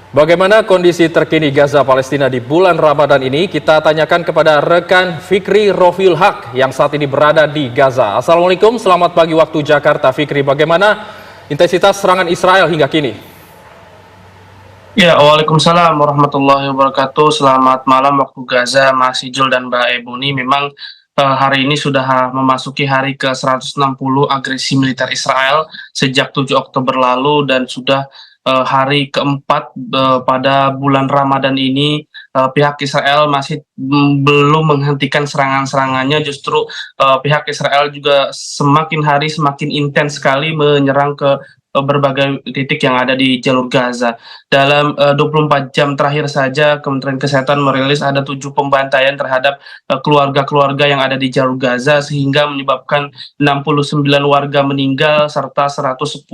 Bagaimana kondisi terkini Gaza Palestina di bulan Ramadan ini? Kita tanyakan kepada rekan Fikri Rofiul Haq yang saat ini berada di Gaza. Assalamualaikum, selamat pagi waktu Jakarta. Fikri, bagaimana intensitas serangan Israel hingga kini? Ya, Waalaikumsalam warahmatullahi wabarakatuh. Selamat malam waktu Gaza, Mas Ijul dan Mbak Ebony. Memang hari ini sudah memasuki hari ke-160 agresi militer Israel sejak 7 Oktober lalu dan sudah hari keempat pada bulan Ramadan ini. Pihak Israel masih belum menghentikan serangan-serangannya. Justru pihak Israel juga semakin hari semakin intens sekali menyerang ke berbagai titik yang ada di jalur Gaza. Dalam 24 jam terakhir saja, Kementerian Kesehatan merilis ada 7 pembantaian terhadap keluarga-keluarga yang ada di jalur Gaza, sehingga menyebabkan 69 warga meninggal serta 110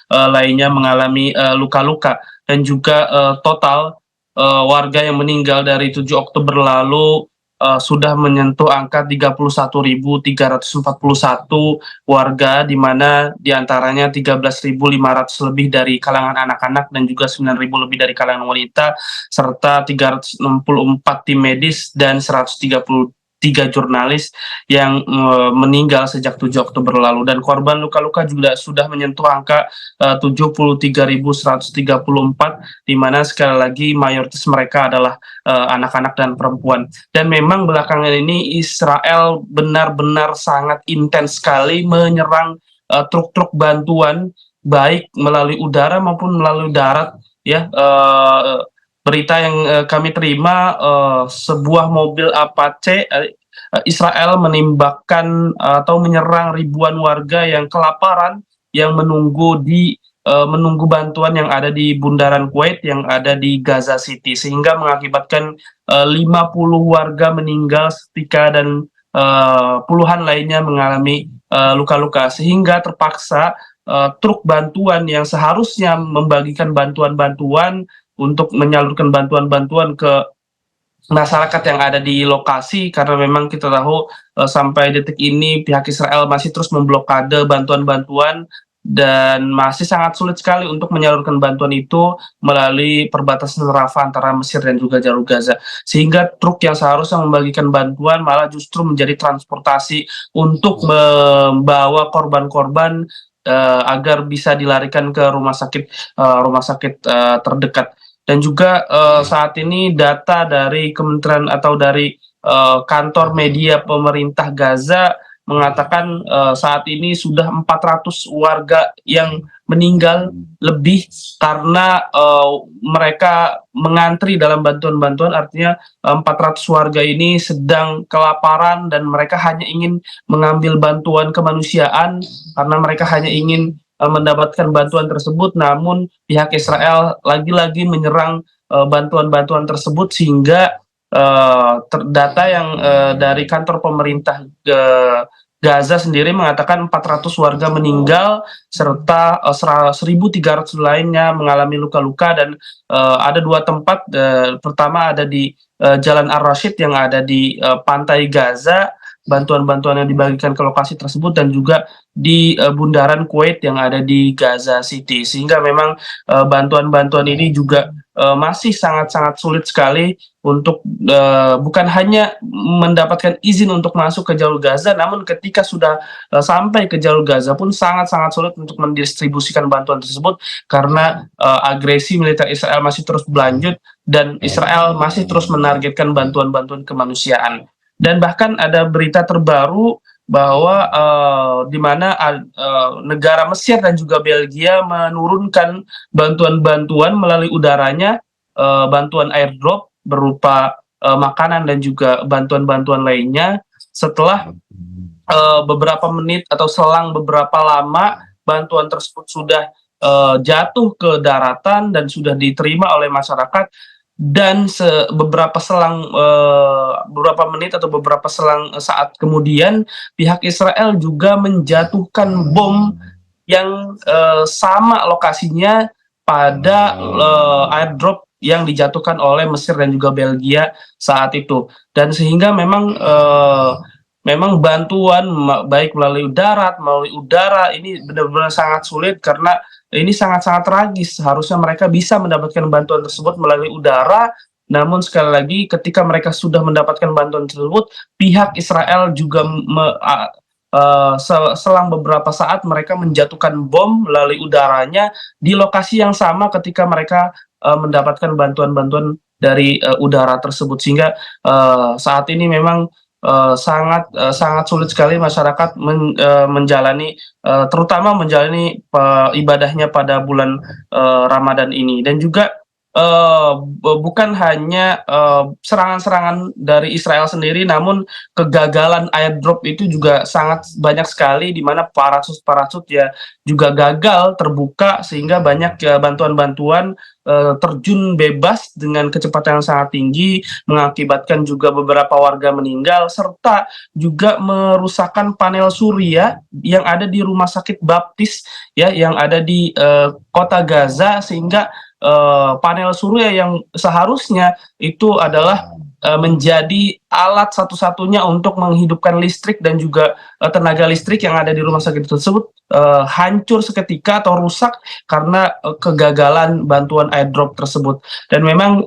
lainnya mengalami luka-luka. Dan juga total warga yang meninggal dari 7 Oktober lalu sudah menyentuh angka 31.341 warga, di mana diantaranya 13.500 lebih dari kalangan anak-anak dan juga 9.000 lebih dari kalangan wanita, serta 364 tim medis dan 133 jurnalis yang meninggal sejak 7 Oktober lalu. Dan korban luka-luka juga sudah menyentuh angka 73.134, di mana sekali lagi mayoritas mereka adalah anak-anak dan perempuan. Dan memang belakangan ini Israel benar-benar sangat intens sekali menyerang truk-truk bantuan, baik melalui udara maupun melalui darat. Ya, berita yang kami terima, sebuah mobil Apache Israel menembakkan atau menyerang ribuan warga yang kelaparan yang menunggu bantuan yang ada di bundaran Kuwait yang ada di Gaza City, sehingga mengakibatkan 50 warga meninggal seketika dan puluhan lainnya mengalami luka-luka, sehingga terpaksa truk bantuan yang seharusnya membagikan bantuan-bantuan untuk menyalurkan bantuan-bantuan ke masyarakat yang ada di lokasi, karena memang kita tahu sampai detik ini pihak Israel masih terus memblokade bantuan-bantuan dan masih sangat sulit sekali untuk menyalurkan bantuan itu melalui perbatasan Rafah antara Mesir dan juga jalur Gaza, sehingga truk yang seharusnya membagikan bantuan malah justru menjadi transportasi untuk membawa korban-korban agar bisa dilarikan ke rumah sakit terdekat. Dan juga saat ini data dari kementerian atau dari kantor media pemerintah Gaza mengatakan saat ini sudah 400 warga yang meninggal lebih karena mereka mengantri dalam bantuan-bantuan. Artinya 400 warga ini sedang kelaparan dan mereka hanya ingin mengambil bantuan kemanusiaan karena mereka hanya ingin mendapatkan bantuan tersebut, namun pihak Israel lagi-lagi menyerang bantuan-bantuan tersebut, sehingga data yang dari kantor pemerintah Gaza sendiri mengatakan 400 warga meninggal serta 1.300 lainnya mengalami luka-luka. Dan ada dua tempat, pertama ada di Jalan Ar-Rashid yang ada di pantai Gaza, bantuan-bantuan yang dibagikan ke lokasi tersebut, dan juga di bundaran Kuwait yang ada di Gaza City, sehingga memang bantuan-bantuan ini juga masih sangat-sangat sulit sekali untuk bukan hanya mendapatkan izin untuk masuk ke jalur Gaza, namun ketika sudah sampai ke jalur Gaza pun sangat-sangat sulit untuk mendistribusikan bantuan tersebut, karena agresi militer Israel masih terus berlanjut dan Israel masih terus menargetkan bantuan-bantuan kemanusiaan. Dan bahkan ada berita terbaru bahwa di mana negara Mesir dan juga Belgia menurunkan bantuan-bantuan melalui udaranya, bantuan airdrop berupa makanan dan juga bantuan-bantuan lainnya, setelah beberapa menit atau selang beberapa lama bantuan tersebut sudah jatuh ke daratan dan sudah diterima oleh masyarakat. Dan beberapa menit atau beberapa selang saat kemudian, pihak Israel juga menjatuhkan bom yang sama lokasinya pada airdrop yang dijatuhkan oleh Mesir dan juga Belgia saat itu. Dan sehingga memang memang bantuan baik melalui darat, melalui udara ini benar-benar sangat sulit karena ini sangat-sangat tragis. Harusnya mereka bisa mendapatkan bantuan tersebut melalui udara, namun sekali lagi ketika mereka sudah mendapatkan bantuan tersebut, pihak Israel juga selang beberapa saat mereka menjatuhkan bom melalui udaranya di lokasi yang sama ketika mereka mendapatkan bantuan-bantuan dari udara tersebut. Sehingga saat ini memang sangat sulit sekali masyarakat menjalani terutama menjalani ibadahnya pada bulan Ramadan ini. Dan juga bukan hanya serangan-serangan dari Israel sendiri, namun kegagalan airdrop itu juga sangat banyak sekali, di mana parachute ya juga gagal terbuka, sehingga banyak ya bantuan-bantuan terjun bebas dengan kecepatan yang sangat tinggi, mengakibatkan juga beberapa warga meninggal, serta juga merusakkan panel surya yang ada di rumah sakit baptis ya yang ada di kota Gaza, sehingga panel surya yang seharusnya itu adalah menjadi alat satu-satunya untuk menghidupkan listrik dan juga tenaga listrik yang ada di rumah sakit tersebut hancur seketika atau rusak karena kegagalan bantuan airdrop tersebut. Dan memang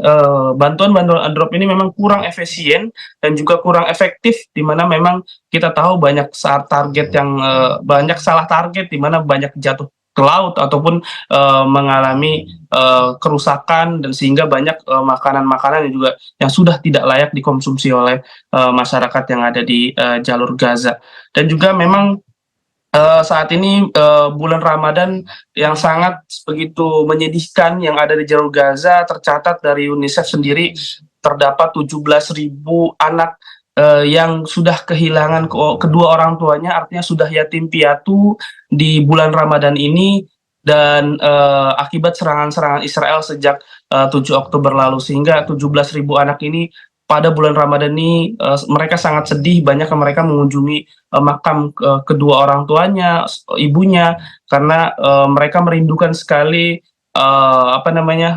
bantuan-bantuan airdrop ini memang kurang efisien dan juga kurang efektif, di mana memang kita tahu banyak saat target yang banyak salah target, di mana banyak jatuh ke laut ataupun mengalami kerusakan, dan sehingga banyak makanan-makanan yang juga yang sudah tidak layak dikonsumsi oleh masyarakat yang ada di jalur Gaza. Dan juga memang saat ini bulan Ramadan yang sangat begitu menyedihkan yang ada di jalur Gaza. Tercatat dari UNICEF sendiri terdapat 17.000 anak yang sudah kehilangan kedua orang tuanya, artinya sudah yatim piatu di bulan Ramadan ini, dan akibat serangan-serangan Israel sejak 7 Oktober lalu, sehingga 17.000 anak ini pada bulan Ramadan ini mereka sangat sedih. Banyak mereka mengunjungi makam kedua orang tuanya, ibunya, karena mereka merindukan sekali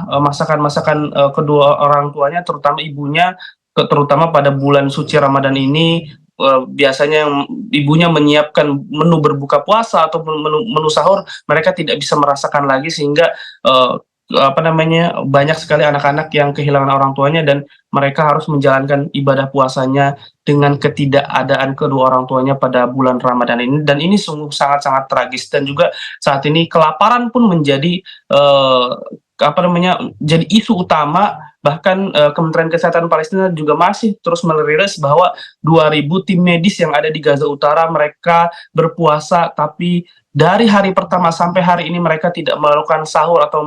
masakan-masakan kedua orang tuanya, terutama ibunya, terutama pada bulan suci Ramadan ini. Biasanya yang ibunya menyiapkan menu berbuka puasa atau menu sahur, mereka tidak bisa merasakan lagi, sehingga banyak sekali anak-anak yang kehilangan orang tuanya dan mereka harus menjalankan ibadah puasanya dengan ketidakadaan kedua orang tuanya pada bulan Ramadan ini. Dan ini sungguh sangat-sangat tragis. Dan juga saat ini kelaparan pun menjadi jadi isu utama. Bahkan Kementerian Kesehatan Palestina juga masih terus merilis bahwa 2.000 tim medis yang ada di Gaza Utara mereka berpuasa, tapi dari hari pertama sampai hari ini mereka tidak melakukan sahur atau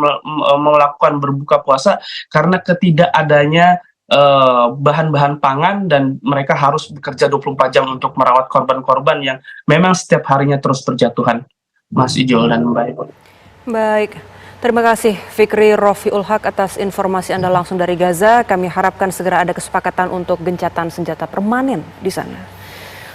melakukan berbuka puasa karena ketidakadanya bahan-bahan pangan, dan mereka harus bekerja 24 jam untuk merawat korban-korban yang memang setiap harinya terus berjatuhan. Mas Ijol dan Mbak. Baik. Terima kasih Fikri Rofiul Haq atas informasi Anda langsung dari Gaza. Kami harapkan segera ada kesepakatan untuk gencatan senjata permanen di sana.